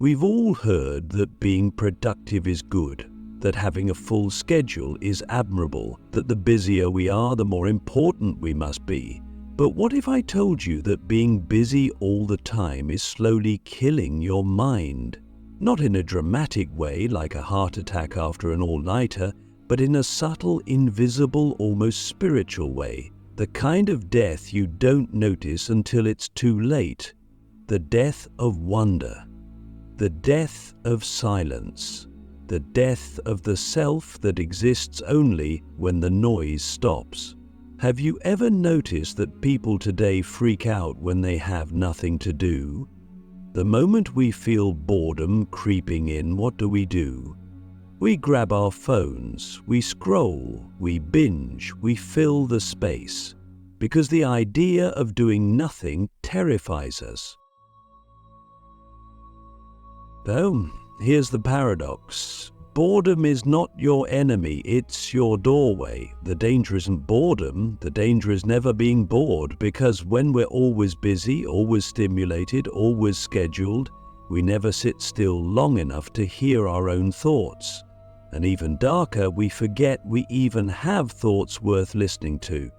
We've all heard that being productive is good, that having a full schedule is admirable, that the busier we are, the more important we must be. But what if I told you that being busy all the time is slowly killing your mind? Not in a dramatic way like a heart attack after an all-nighter, but in a subtle, invisible, almost spiritual way. The kind of death you don't notice until it's too late. The death of wonder. The death of silence. The death of the self that exists only when the noise stops. Have you ever noticed that people today freak out when they have nothing to do? The moment we feel boredom creeping in, what do? We grab our phones, we scroll, we binge, we fill the space. Because the idea of doing nothing terrifies us. Though, here's the paradox. Boredom is not your enemy, it's your doorway. The danger isn't boredom, the danger is never being bored, because when we're always busy, always stimulated, always scheduled, we never sit still long enough to hear our own thoughts. And even darker, we forget we even have thoughts worth listening to.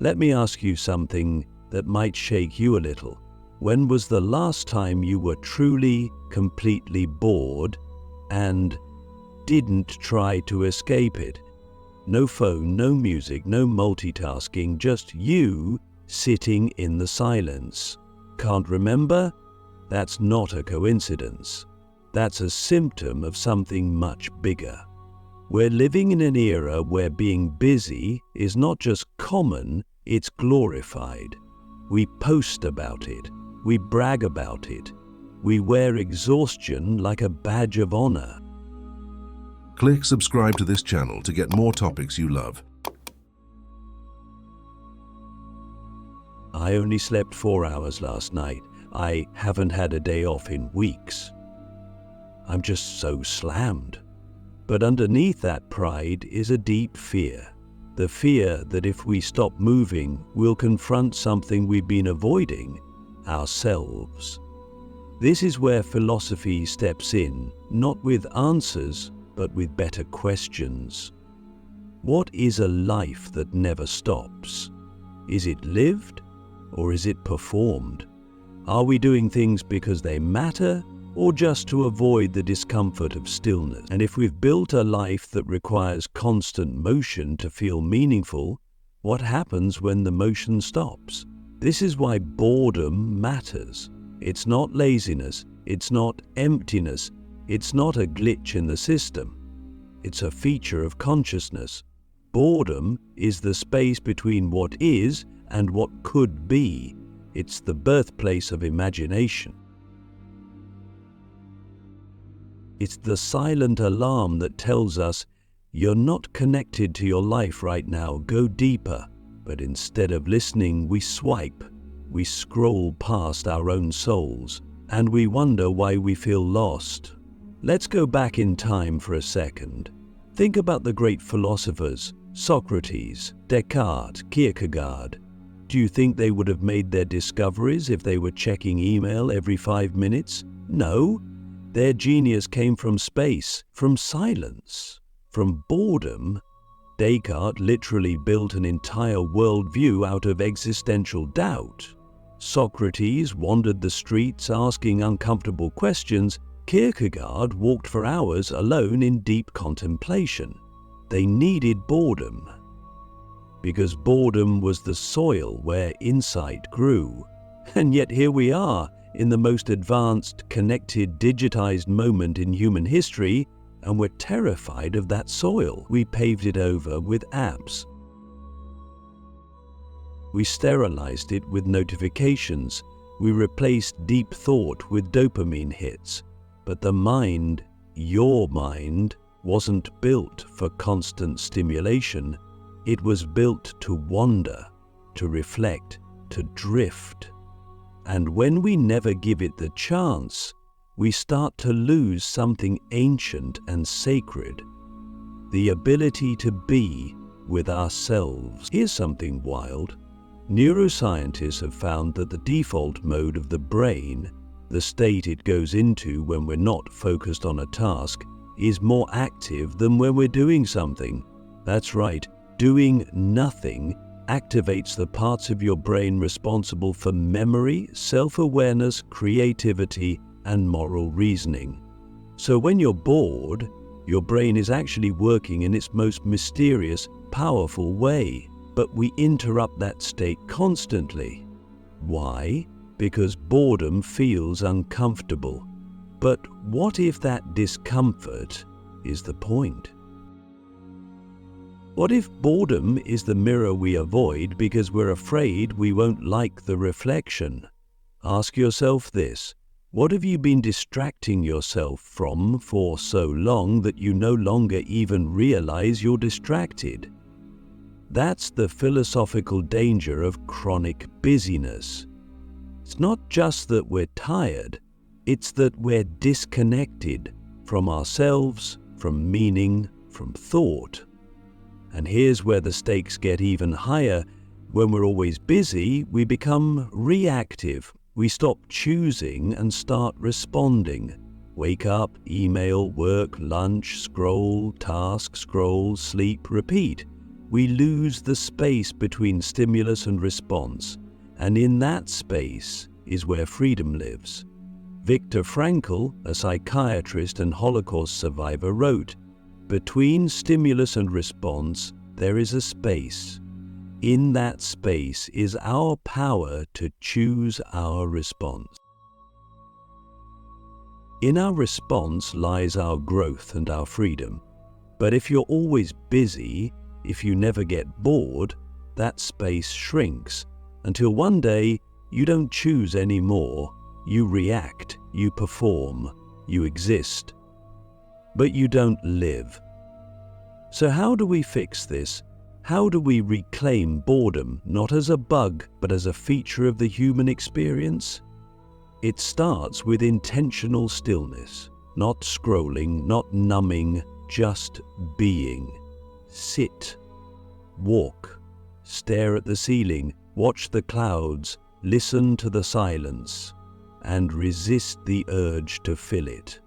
Let me ask you something that might shake you a little. When was the last time you were truly, completely bored and didn't try to escape it? No phone, no music, no multitasking, just you sitting in the silence. Can't remember? That's not a coincidence. That's a symptom of something much bigger. We're living in an era where being busy is not just common, it's glorified. We post about it. We brag about it. We wear exhaustion like a badge of honor. Click subscribe to this channel to get more topics you love. I only slept 4 hours last night. I haven't had a day off in weeks. I'm just so slammed. But underneath that pride is a deep fear. The fear that if we stop moving, we'll confront something we've been avoiding, ourselves. This is where philosophy steps in, not with answers, but with better questions. What is a life that never stops? Is it lived, or is it performed? Are we doing things because they matter, or just to avoid the discomfort of stillness? And if we've built a life that requires constant motion to feel meaningful, what happens when the motion stops? This is why boredom matters. It's not laziness, it's not emptiness, it's not a glitch in the system. It's a feature of consciousness. Boredom is the space between what is and what could be. It's the birthplace of imagination. It's the silent alarm that tells us, you're not connected to your life right now, go deeper. But instead of listening, we swipe, we scroll past our own souls, and we wonder why we feel lost. Let's go back in time for a second. Think about the great philosophers, Socrates, Descartes, Kierkegaard. Do you think they would have made their discoveries if they were checking email every 5 minutes? No. Their genius came from space, from silence, from boredom. Descartes literally built an entire worldview out of existential doubt. Socrates wandered the streets asking uncomfortable questions. Kierkegaard walked for hours alone in deep contemplation. They needed boredom, because boredom was the soil where insight grew. And yet here we are, in the most advanced, connected, digitized moment in human history, and we're terrified of that soil. We paved it over with apps. We sterilized it with notifications. We replaced deep thought with dopamine hits. But the mind, your mind, wasn't built for constant stimulation. It was built to wander, to reflect, to drift. And when we never give it the chance, we start to lose something ancient and sacred, the ability to be with ourselves. Here's something wild. Neuroscientists have found that the default mode of the brain The state it goes into when we're not focused on a task is more active than when we're doing something. That's right, doing nothing activates the parts of your brain responsible for memory, self-awareness, creativity, and moral reasoning. So when you're bored, your brain is actually working in its most mysterious, powerful way. But we interrupt that state constantly. Why? Because boredom feels uncomfortable. But what if that discomfort is the point? What if boredom is the mirror we avoid because we're afraid we won't like the reflection? Ask yourself this: what have you been distracting yourself from for so long that you no longer even realize you're distracted? That's the philosophical danger of chronic busyness. It's not just that we're tired, it's that we're disconnected from ourselves, from meaning, from thought. And here's where the stakes get even higher. When we're always busy, we become reactive. We stop choosing and start responding. Wake up, email, work, lunch, scroll, task, scroll, sleep, repeat. We lose the space between stimulus and response, and in that space is where freedom lives. Viktor Frankl, a psychiatrist and Holocaust survivor, wrote, "Between stimulus and response, there is a space. In that space is our power to choose our response." In our response lies our growth and our freedom. But if you're always busy, if you never get bored, that space shrinks until one day you don't choose anymore. You react, you perform, you exist, but you don't live. So how do we fix this? How do we reclaim boredom, not as a bug, but as a feature of the human experience? It starts with intentional stillness, not scrolling, not numbing, just being. Sit, walk, stare at the ceiling, watch the clouds, listen to the silence, and resist the urge to fill it.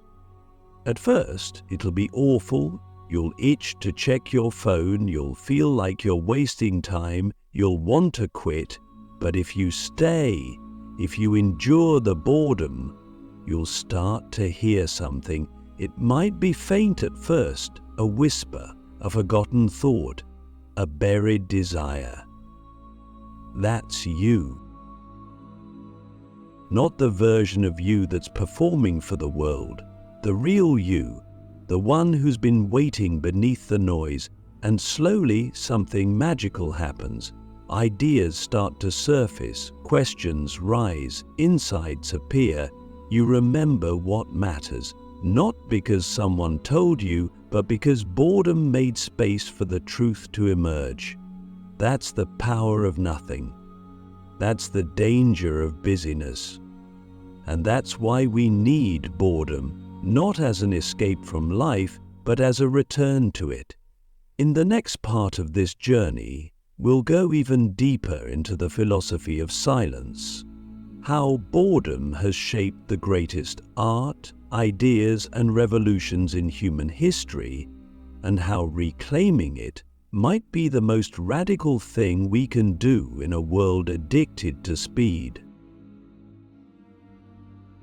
At first, it'll be awful. You'll itch to check your phone, you'll feel like you're wasting time, you'll want to quit. But if you stay, if you endure the boredom, you'll start to hear something. It might be faint at first, a whisper, a forgotten thought, a buried desire. That's you. Not the version of you that's performing for the world, the real you, the one who's been waiting beneath the noise, and slowly something magical happens. Ideas start to surface, questions rise, insights appear. You remember what matters, not because someone told you, but because boredom made space for the truth to emerge. That's the power of nothing. That's the danger of busyness. And that's why we need boredom, not as an escape from life, but as a return to it. In the next part of this journey, we'll go even deeper into the philosophy of silence, how boredom has shaped the greatest art, ideas, and revolutions in human history, and how reclaiming it might be the most radical thing we can do in a world addicted to speed.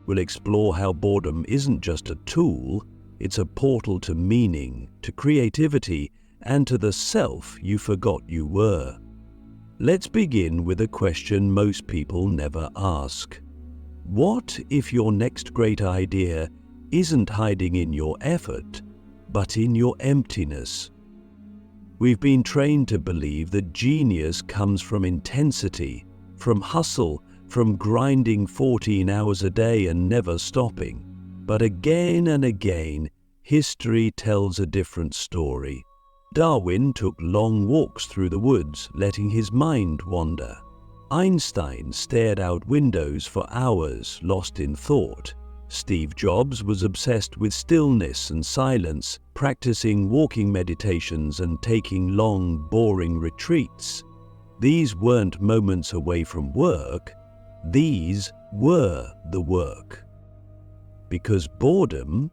We'll explore how boredom isn't just a tool, it's a portal to meaning, to creativity, and to the self you forgot you were. Let's begin with a question most people never ask. What if your next great idea isn't hiding in your effort, but in your emptiness? We've been trained to believe that genius comes from intensity, from hustle, from grinding 14 hours a day and never stopping. But again and again, history tells a different story. Darwin took long walks through the woods, letting his mind wander. Einstein stared out windows for hours, lost in thought. Steve Jobs was obsessed with stillness and silence, practicing walking meditations and taking long, boring retreats. These weren't moments away from work. These were the work. Because boredom,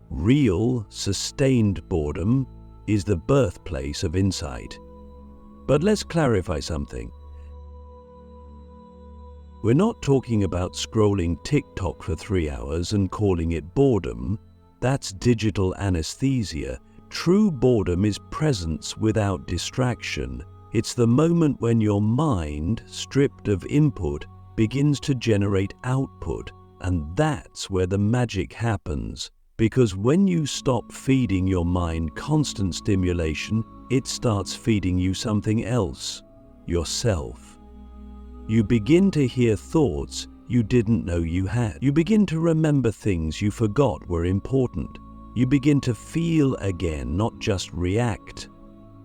real, sustained boredom, is the birthplace of insight. But let's clarify something. We're not talking about scrolling TikTok for 3 hours and calling it boredom. That's digital anesthesia. True boredom is presence without distraction. It's the moment when your mind, stripped of input, begins to generate output. And that's where the magic happens. Because when you stop feeding your mind constant stimulation, it starts feeding you something else, yourself. You begin to hear thoughts you didn't know you had. You begin to remember things you forgot were important. You begin to feel again, not just react.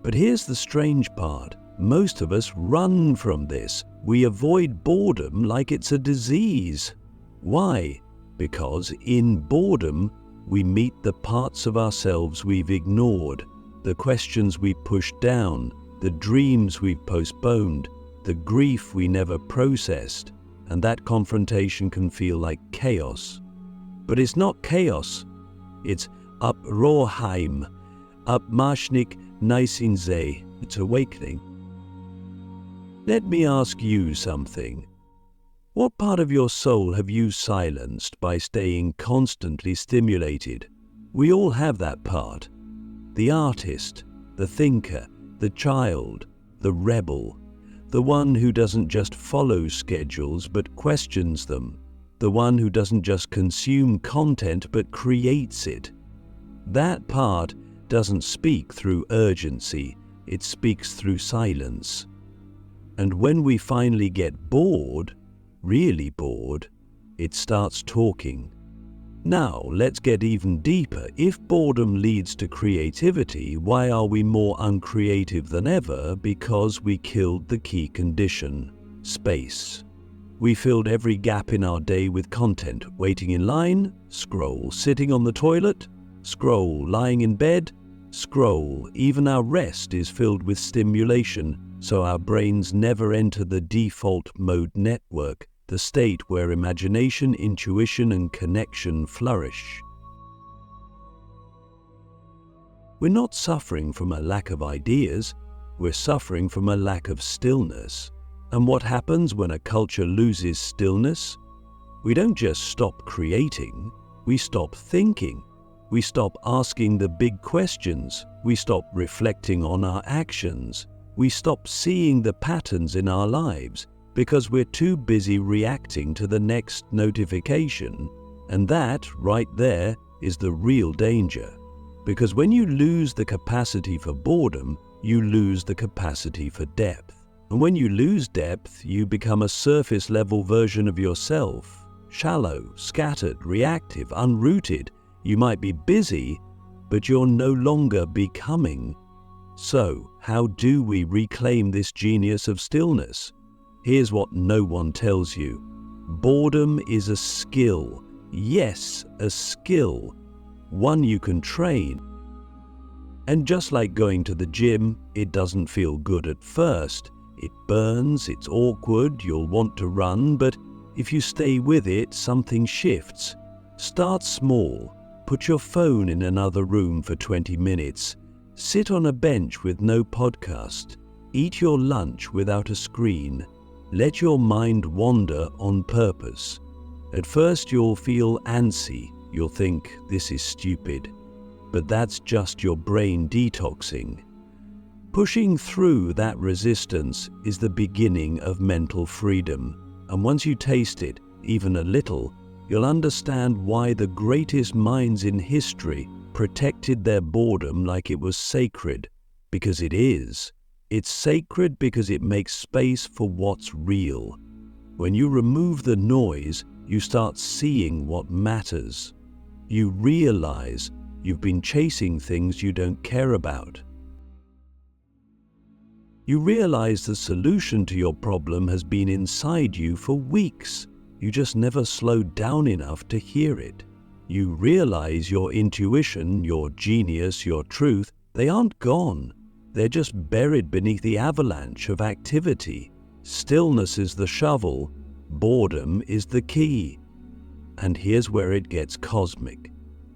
But here's the strange part. Most of us run from this. We avoid boredom like it's a disease. Why? Because in boredom, we meet the parts of ourselves we've ignored, the questions we pushed down, the dreams we've postponed, the grief we never processed, and that confrontation can feel like chaos. But it's not chaos. It's Uproarheim, Upmarschnik Neisinsee. It's awakening. Let me ask you something. What part of your soul have you silenced by staying constantly stimulated? We all have that part. The artist, the thinker, the child, the rebel, the one who doesn't just follow schedules but questions them, the one who doesn't just consume content but creates it. That part doesn't speak through urgency, it speaks through silence. And when we finally get bored, really bored, it starts talking. Now, let's get even deeper. If boredom leads to creativity, why are we more uncreative than ever? Because we killed the key condition, space. We filled every gap in our day with content. Waiting in line, scroll. Sitting on the toilet, scroll. Lying in bed, scroll. Even our rest is filled with stimulation, so our brains never enter the default mode network, the state where imagination, intuition, and connection flourish. We're not suffering from a lack of ideas, we're suffering from a lack of stillness. And what happens when a culture loses stillness? We don't just stop creating, we stop thinking. We stop asking the big questions, we stop reflecting on our actions. We stop seeing the patterns in our lives because we're too busy reacting to the next notification. And that, right there, is the real danger. Because when you lose the capacity for boredom, you lose the capacity for depth. And when you lose depth, you become a surface-level version of yourself. Shallow, scattered, reactive, unrooted. You might be busy, but you're no longer becoming. So, how do we reclaim this genius of stillness? Here's what no one tells you. Boredom is a skill. Yes, a skill. One you can train. And just like going to the gym, it doesn't feel good at first. It burns, it's awkward, you'll want to run, but if you stay with it, something shifts. Start small. Put your phone in another room for 20 minutes. Sit on a bench with no podcast. Eat your lunch without a screen. Let your mind wander on purpose. At first you'll feel antsy. You'll think, this is stupid. But that's just your brain detoxing. Pushing through that resistance is the beginning of mental freedom. And once you taste it, even a little, you'll understand why the greatest minds in history protected their boredom like it was sacred, because it is. It's sacred because it makes space for what's real. When you remove the noise, you start seeing what matters. You realize you've been chasing things you don't care about. You realize the solution to your problem has been inside you for weeks. You just never slowed down enough to hear it. You realize your intuition, your genius, your truth, they aren't gone. They're just buried beneath the avalanche of activity. Stillness is the shovel, boredom is the key. And here's where it gets cosmic.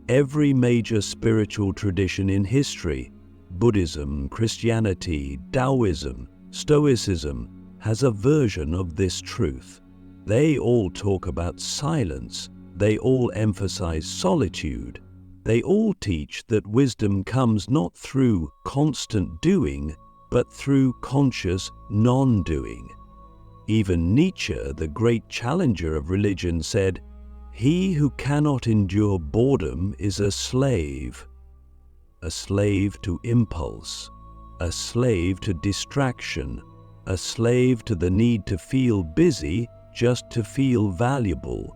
Every major spiritual tradition in history, Buddhism, Christianity, Taoism, Stoicism, has a version of this truth. They all talk about silence. They all emphasize solitude. They all teach that wisdom comes not through constant doing, but through conscious non-doing. Even Nietzsche, the great challenger of religion, said, "He who cannot endure boredom is a slave to impulse, a slave to distraction, a slave to the need to feel busy just to feel valuable."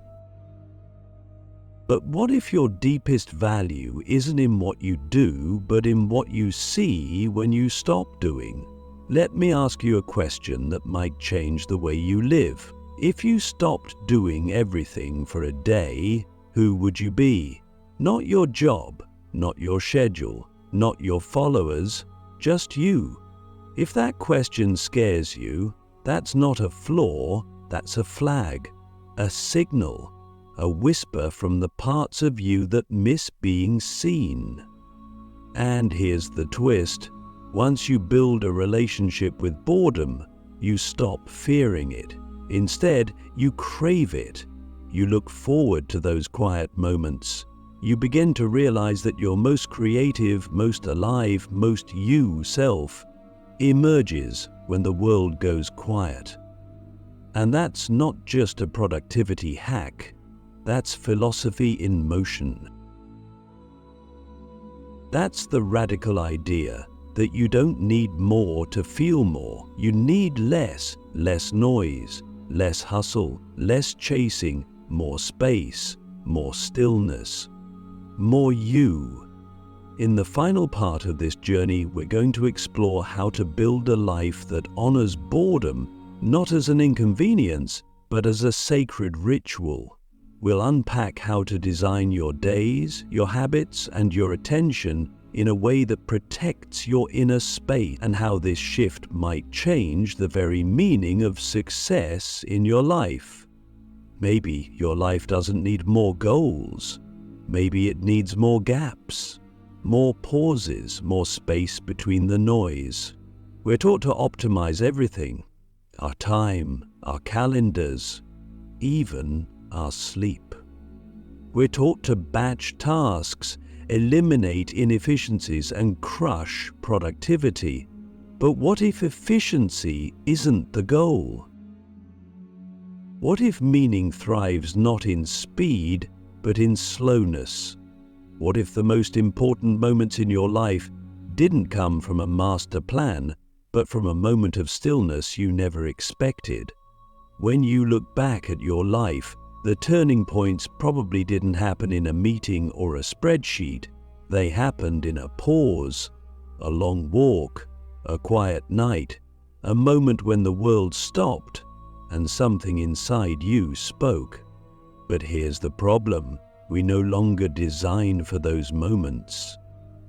But what if your deepest value isn't in what you do, but in what you see when you stop doing? Let me ask you a question that might change the way you live. If you stopped doing everything for a day, who would you be? Not your job, not your schedule, not your followers, just you. If that question scares you, that's not a flaw, that's a flag, a signal, a whisper from the parts of you that miss being seen. And here's the twist. Once you build a relationship with boredom, you stop fearing it. Instead, you crave it. You look forward to those quiet moments. You begin to realize that your most creative, most alive, most you self emerges when the world goes quiet. And that's not just a productivity hack. That's philosophy in motion. That's the radical idea that you don't need more to feel more. You need less noise, less hustle, less chasing, more space, more stillness, more you. In the final part of this journey, we're going to explore how to build a life that honors boredom, not as an inconvenience, but as a sacred ritual. We'll unpack how to design your days, your habits, and your attention in a way that protects your inner space, and how this shift might change the very meaning of success in your life. Maybe your life doesn't need more goals. Maybe it needs more gaps, more pauses, more space between the noise. We're taught to optimize everything: our time, our calendars, even our sleep. We're taught to batch tasks, eliminate inefficiencies, and crush productivity. But what if efficiency isn't the goal? What if meaning thrives not in speed, but in slowness? What if the most important moments in your life didn't come from a master plan, but from a moment of stillness you never expected? When you look back at your life, the turning points probably didn't happen in a meeting or a spreadsheet. They happened in a pause, a long walk, a quiet night, a moment when the world stopped and something inside you spoke. But here's the problem. We no longer design for those moments.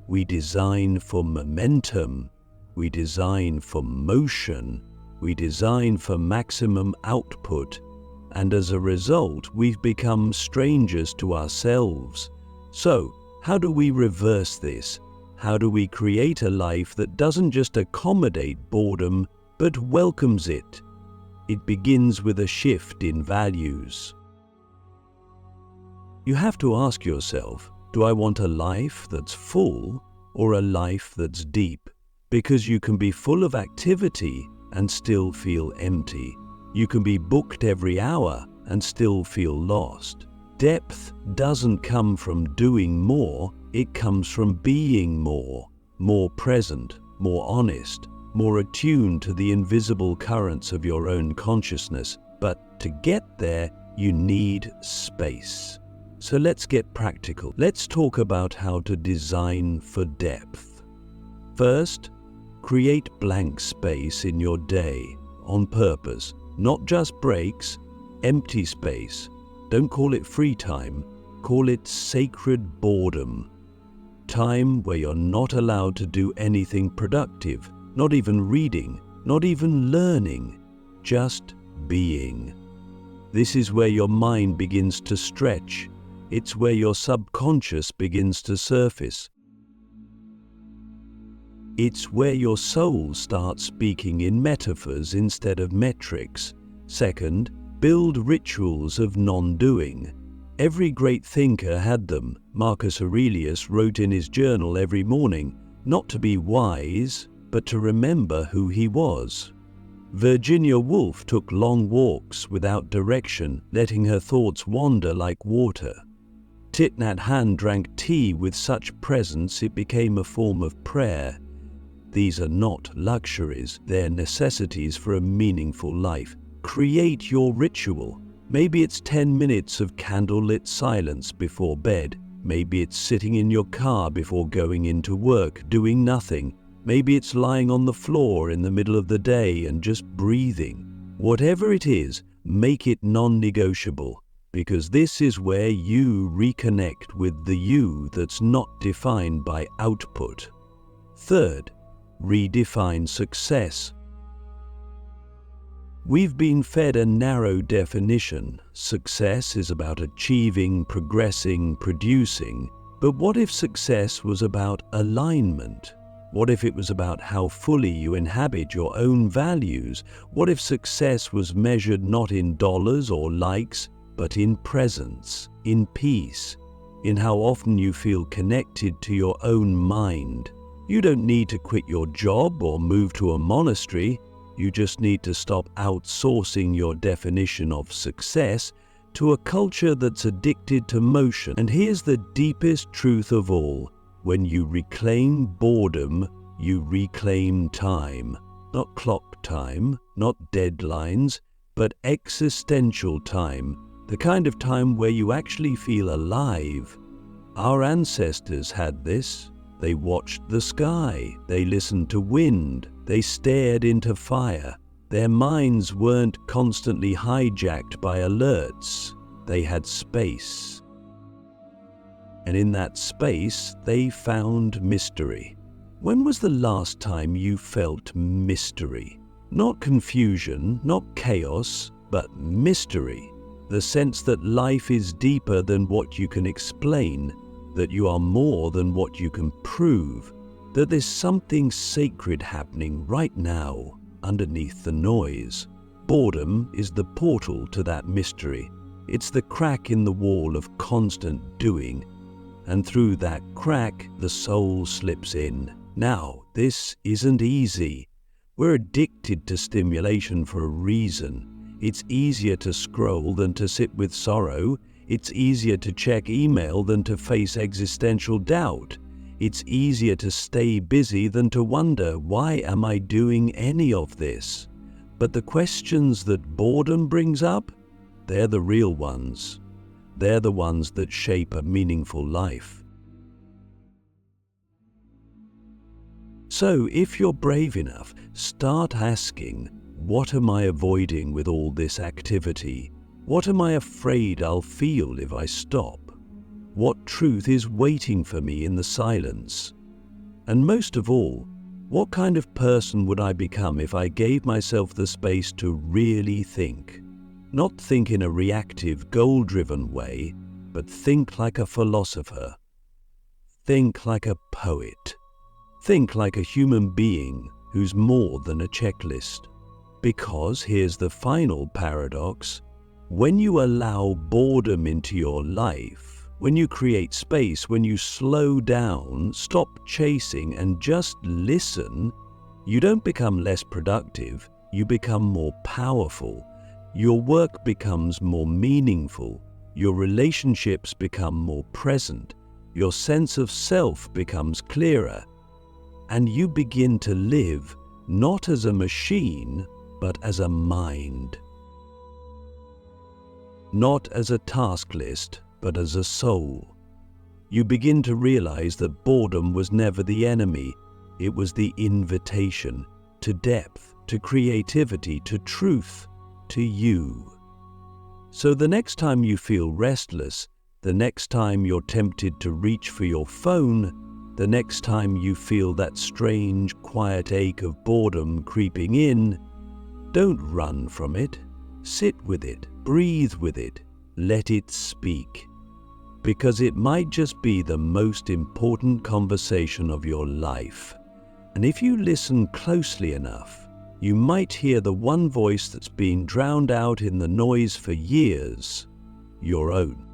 We design for momentum. We design for motion. We design for maximum output. And as a result, we've become strangers to ourselves. So, how do we reverse this? How do we create a life that doesn't just accommodate boredom, but welcomes it? It begins with a shift in values. You have to ask yourself, do I want a life that's full or a life that's deep? Because you can be full of activity and still feel empty. You can be booked every hour and still feel lost. Depth doesn't come from doing more, it comes from being more present, more honest, more attuned to the invisible currents of your own consciousness. But to get there, you need space. So let's get practical. Let's talk about how to design for depth. First, create blank space in your day on purpose. Not just breaks, empty space. Don't call it free time, call it sacred boredom. Time where you're not allowed to do anything productive, not even reading, not even learning, just being. This is where your mind begins to stretch. It's where your subconscious begins to surface. It's where your soul starts speaking in metaphors instead of metrics. Second, build rituals of non-doing. Every great thinker had them. Marcus Aurelius wrote in his journal every morning, not to be wise, but to remember who he was. Virginia Woolf took long walks without direction, letting her thoughts wander like water. Thich Nhat Hanh drank tea with such presence it became a form of prayer. These are not luxuries, they're necessities for a meaningful life. Create your ritual. Maybe it's 10 minutes of candlelit silence before bed. Maybe it's sitting in your car before going into work, doing nothing. Maybe it's lying on the floor in the middle of the day and just breathing. Whatever it is, make it non-negotiable, because this is where you reconnect with the you that's not defined by output. Third, redefine success. We've been fed a narrow definition. Success is about achieving, progressing, producing. But what if success was about alignment? What if it was about how fully you inhabit your own values? What if success was measured not in dollars or likes, but in presence, in peace, in how often you feel connected to your own mind? You don't need to quit your job or move to a monastery. You just need to stop outsourcing your definition of success to a culture that's addicted to motion. And here's the deepest truth of all. When you reclaim boredom, you reclaim time. Not clock time, not deadlines, but existential time. The kind of time where you actually feel alive. Our ancestors had this. They watched the sky, they listened to wind, they stared into fire. Their minds weren't constantly hijacked by alerts. They had space. And in that space, they found mystery. When was the last time you felt mystery? Not confusion, not chaos, but mystery. The sense that life is deeper than what you can explain, that you are more than what you can prove, that there's something sacred happening right now underneath the noise. Boredom is the portal to that mystery. It's the crack in the wall of constant doing, and through that crack, the soul slips in. Now, this isn't easy. We're addicted to stimulation for a reason. It's easier to scroll than to sit with sorrow. It's easier to check email than to face existential doubt. It's easier to stay busy than to wonder, why am I doing any of this? But the questions that boredom brings up, they're the real ones. They're the ones that shape a meaningful life. So if you're brave enough, start asking, what am I avoiding with all this activity? What am I afraid I'll feel if I stop? What truth is waiting for me in the silence? And most of all, what kind of person would I become if I gave myself the space to really think? Not think in a reactive, goal-driven way, but think like a philosopher. Think like a poet. Think like a human being who's more than a checklist. Because here's the final paradox. When you allow boredom into your life, when you create space, when you slow down, stop chasing and just listen, you don't become less productive, you become more powerful. Your work becomes more meaningful, your relationships become more present, your sense of self becomes clearer, and you begin to live not as a machine, but as a mind. Not as a task list, but as a soul. You begin to realize that boredom was never the enemy, it was the invitation to depth, to creativity, to truth, to you. So the next time you feel restless, the next time you're tempted to reach for your phone, the next time you feel that strange, quiet ache of boredom creeping in, don't run from it, sit with it. breathe with it, let it speak. Because it might just be the most important conversation of your life. And if you listen closely enough, you might hear the one voice that's been drowned out in the noise for years, your own.